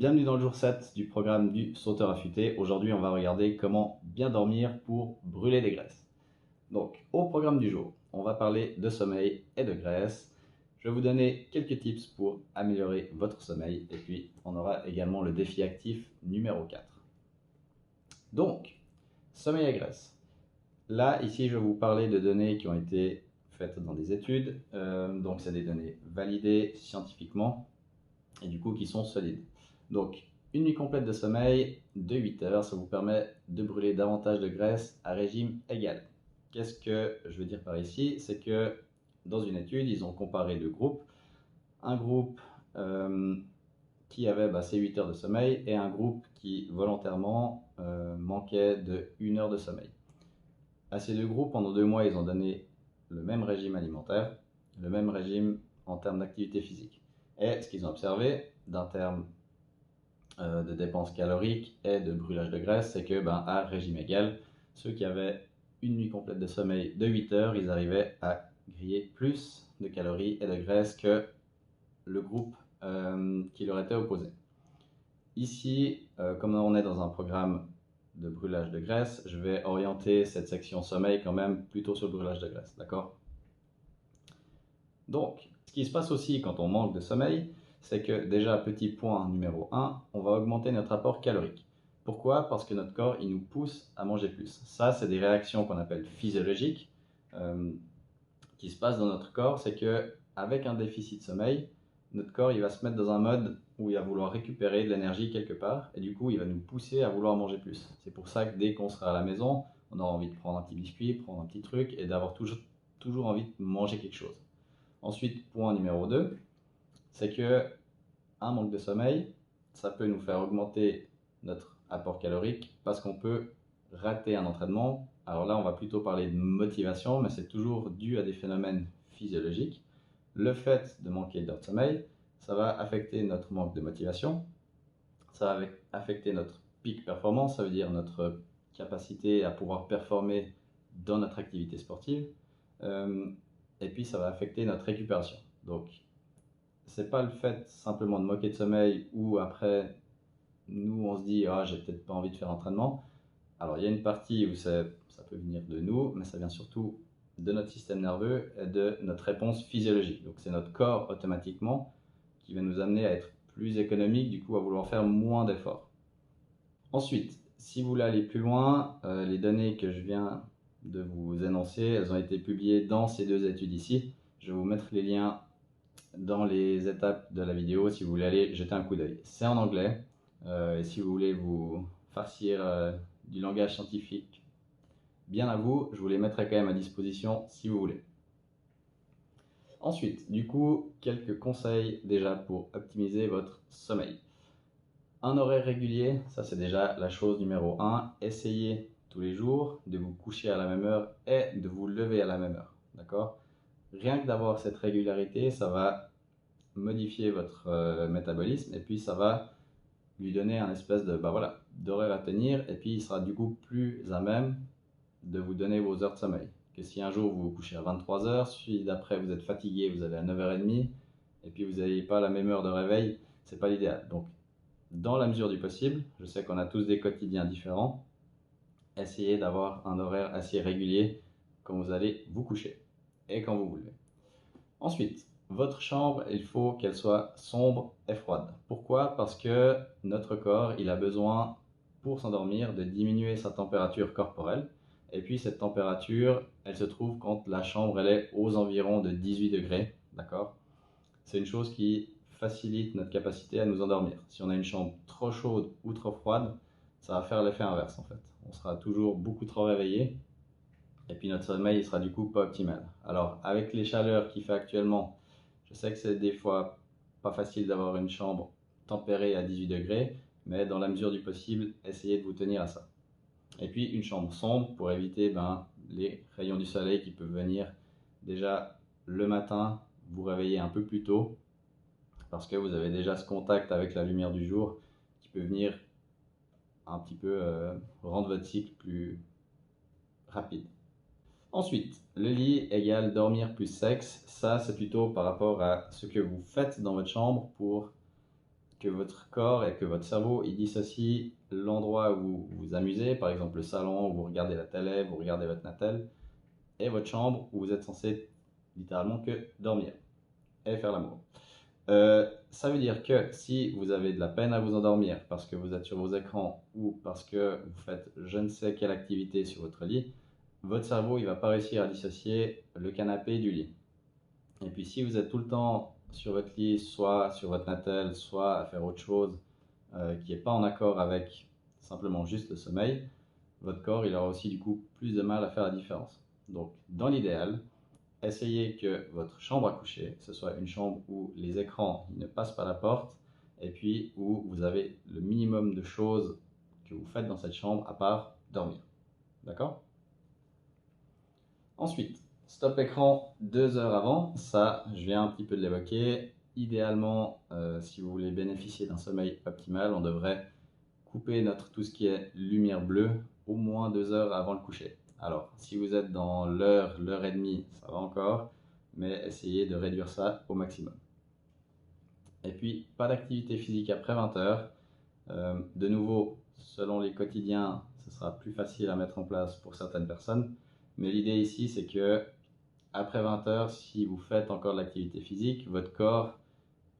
Bienvenue dans le jour 7 du programme du sauteur affûté. Aujourd'hui, on va regarder comment bien dormir pour brûler des graisses. Donc, au programme du jour, on va parler de sommeil et de graisse. Je vais vous donner quelques tips pour améliorer votre sommeil et puis on aura également le défi actif numéro 4. Donc, sommeil et graisse. Là, ici, je vais vous parler de données qui ont été faites dans des études. Donc, c'est des données validées scientifiquement et du coup qui sont solides. Donc, une nuit complète de sommeil de 8 heures, ça vous permet de brûler davantage de graisse à régime égal. Qu'est-ce que je veux dire par ici? C'est que dans une étude, ils ont comparé deux groupes. Un groupe qui avait ces 8 heures de sommeil et un groupe qui volontairement manquait de 1 heure de sommeil. À ces deux groupes, pendant 2 mois, ils ont donné le même régime alimentaire, le même régime en termes d'activité physique. Et ce qu'ils ont observé d'un terme de dépenses caloriques et de brûlage de graisse, c'est que à régime égal, ceux qui avaient une nuit complète de sommeil de 8 heures, ils arrivaient à griller plus de calories et de graisse que le groupe qui leur était opposé. Ici, comme on est dans un programme de brûlage de graisse, je vais orienter cette section sommeil quand même plutôt sur le brûlage de graisse, d'accord? Donc, ce qui se passe aussi quand on manque de sommeil, c'est que déjà, petit point numéro 1, on va augmenter notre apport calorique. Pourquoi? Parce que notre corps, il nous pousse à manger plus. Ça, c'est des réactions qu'on appelle physiologiques qui se passent dans notre corps. C'est que avec un déficit de sommeil, notre corps, il va se mettre dans un mode où il va vouloir récupérer de l'énergie quelque part et du coup, il va nous pousser à vouloir manger plus. C'est pour ça que dès qu'on sera à la maison, on aura envie de prendre un petit biscuit, prendre un petit truc et d'avoir toujours envie de manger quelque chose. Ensuite, point numéro 2, c'est que un manque de sommeil, ça peut nous faire augmenter notre apport calorique parce qu'on peut rater un entraînement. Alors là, on va plutôt parler de motivation, mais c'est toujours dû à des phénomènes physiologiques. Le fait de manquer d'heures de sommeil, ça va affecter notre manque de motivation, ça va affecter notre peak performance, ça veut dire notre capacité à pouvoir performer dans notre activité sportive. Et puis ça va affecter notre récupération. Donc, c'est pas le fait simplement de moquer de sommeil ou après, nous on se dit ah j'ai peut-être pas envie de faire entraînement. Alors il y a une partie où ça peut venir de nous, mais ça vient surtout de notre système nerveux et de notre réponse physiologique. Donc c'est notre corps automatiquement qui va nous amener à être plus économique, du coup à vouloir faire moins d'efforts. Ensuite, si vous voulez aller plus loin, les données que je viens de vous énoncer, elles ont été publiées dans ces deux études ici. Je vais vous mettre les liens dans les étapes de la vidéo si vous voulez aller jeter un coup d'œil. C'est en anglais, et si vous voulez vous farcir du langage scientifique, bien à vous, je vous les mettrai quand même à disposition si vous voulez. Ensuite, du coup, quelques conseils déjà pour optimiser votre sommeil. Un horaire régulier, ça c'est déjà la chose numéro 1. Essayez tous les jours de vous coucher à la même heure et de vous lever à la même heure. D'accord? Rien que d'avoir cette régularité, ça va modifier votre métabolisme et puis ça va lui donner un espèce de d'horaire à tenir et puis il sera du coup plus à même de vous donner vos heures de sommeil. Que si un jour vous vous couchez à 23 heures, celui d'après vous êtes fatigué, vous allez à 9h30 et puis vous n'avez pas la même heure de réveil, c'est pas l'idéal. Donc dans la mesure du possible, je sais qu'on a tous des quotidiens différents, essayez d'avoir un horaire assez régulier quand vous allez vous coucher et quand vous vous levez. Ensuite, votre chambre, il faut qu'elle soit sombre et froide. Pourquoi? Parce que notre corps, il a besoin, pour s'endormir, de diminuer sa température corporelle. Et puis cette température, elle se trouve quand la chambre, elle est aux environs de 18 degrés. D'accord? C'est une chose qui facilite notre capacité à nous endormir. Si on a une chambre trop chaude ou trop froide, ça va faire l'effet inverse en fait. On sera toujours beaucoup trop réveillé et puis notre sommeil sera du coup pas optimal. Alors avec les chaleurs qu'il fait actuellement, je sais que c'est des fois pas facile d'avoir une chambre tempérée à 18 degrés, mais dans la mesure du possible, essayez de vous tenir à ça. Et puis une chambre sombre pour éviter les rayons du soleil qui peuvent venir déjà le matin, vous réveiller un peu plus tôt parce que vous avez déjà ce contact avec la lumière du jour qui peut venir un petit peu rendre votre cycle plus rapide. Ensuite, le lit égale dormir plus sexe, ça c'est plutôt par rapport à ce que vous faites dans votre chambre pour que votre corps et que votre cerveau il dissocie l'endroit où vous vous amusez, par exemple le salon où vous regardez la télé, vous regardez votre Natel, et votre chambre où vous êtes censé littéralement que dormir et faire l'amour. Ça veut dire que si vous avez de la peine à vous endormir parce que vous êtes sur vos écrans ou parce que vous faites je ne sais quelle activité sur votre lit, votre cerveau il va pas réussir à dissocier le canapé du lit. Et puis si vous êtes tout le temps sur votre lit, soit sur votre Natel, soit à faire autre chose qui n'est pas en accord avec simplement juste le sommeil, votre corps il aura aussi du coup plus de mal à faire la différence. Donc dans l'idéal, essayez que votre chambre à coucher, ce soit une chambre où les écrans ne passent pas la porte et puis où vous avez le minimum de choses que vous faites dans cette chambre à part dormir. D'accord? Ensuite, stop écran 2 heures avant. Ça, je viens un petit peu de l'évoquer. Idéalement, si vous voulez bénéficier d'un sommeil optimal, on devrait couper tout ce qui est lumière bleue au moins 2 heures avant le coucher. Alors, si vous êtes dans l'heure et demie, ça va encore, mais essayez de réduire ça au maximum. Et puis, pas d'activité physique après 20 heures. De nouveau, selon les quotidiens, ce sera plus facile à mettre en place pour certaines personnes. Mais l'idée ici, c'est que après 20 heures, si vous faites encore de l'activité physique, votre corps,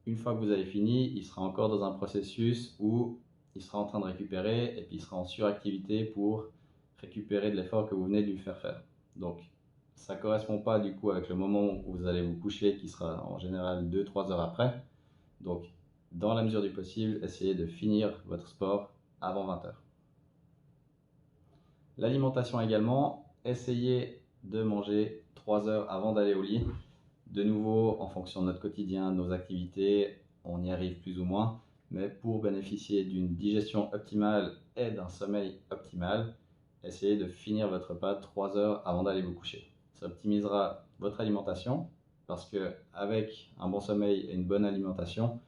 une fois que vous avez fini, il sera encore dans un processus où il sera en train de récupérer et puis il sera en suractivité pour récupérer de l'effort que vous venez de lui faire faire. Donc, ça ne correspond pas du coup avec le moment où vous allez vous coucher qui sera en général 2-3 heures après. Donc, dans la mesure du possible, essayez de finir votre sport avant 20 heures. L'alimentation également, essayez de manger 3 heures avant d'aller au lit. De nouveau, en fonction de notre quotidien, de nos activités, on y arrive plus ou moins. Mais pour bénéficier d'une digestion optimale et d'un sommeil optimal, essayez de finir votre repas 3 heures avant d'aller vous coucher. Ça optimisera votre alimentation parce qu'avec un bon sommeil et une bonne alimentation,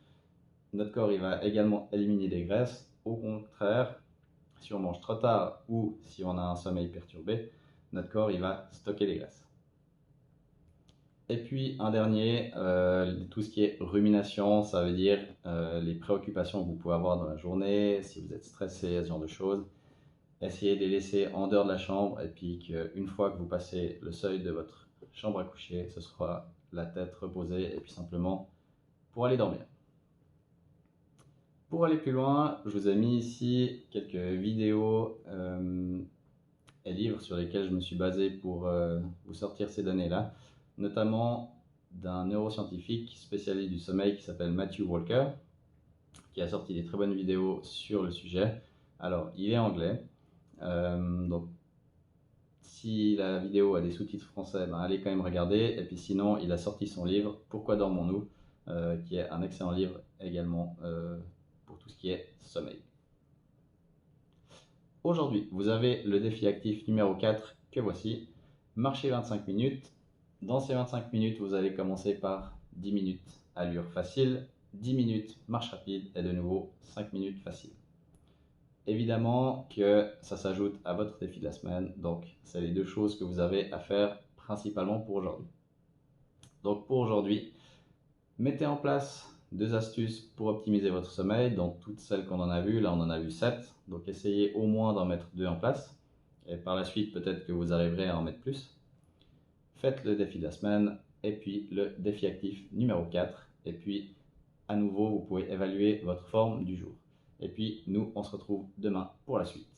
notre corps il va également éliminer des graisses. Au contraire, si on mange trop tard ou si on a un sommeil perturbé, notre corps il va stocker des graisses. Et puis un dernier, tout ce qui est rumination, ça veut dire les préoccupations que vous pouvez avoir dans la journée, si vous êtes stressé, ce genre de choses. Essayez de les laisser en dehors de la chambre et puis qu'une fois que vous passez le seuil de votre chambre à coucher, ce sera la tête reposée et puis simplement pour aller dormir. Pour aller plus loin, je vous ai mis ici quelques vidéos et livres sur lesquels je me suis basé pour vous sortir ces données-là, notamment d'un neuroscientifique spécialiste du sommeil qui s'appelle Matthew Walker, qui a sorti des très bonnes vidéos sur le sujet. Alors, il est anglais, donc si la vidéo a des sous-titres français, ben, allez quand même regarder. Et puis sinon, il a sorti son livre « Pourquoi dormons-nous » qui est un excellent livre également pour tout ce qui est sommeil. Aujourd'hui, vous avez le défi actif numéro 4 que voici. Marchez 25 minutes. Dans ces 25 minutes, vous allez commencer par 10 minutes allure facile, 10 minutes marche rapide et de nouveau 5 minutes facile. Évidemment que ça s'ajoute à votre défi de la semaine, donc c'est les deux choses que vous avez à faire principalement pour aujourd'hui. Donc pour aujourd'hui, mettez en place 2 astuces pour optimiser votre sommeil, donc toutes celles qu'on en a vues, là on en a vu 7, donc essayez au moins d'en mettre 2 en place, et par la suite peut-être que vous arriverez à en mettre plus. Faites le défi de la semaine, et puis le défi actif numéro 4, et puis à nouveau vous pouvez évaluer votre forme du jour. Et puis nous on se retrouve demain pour la suite.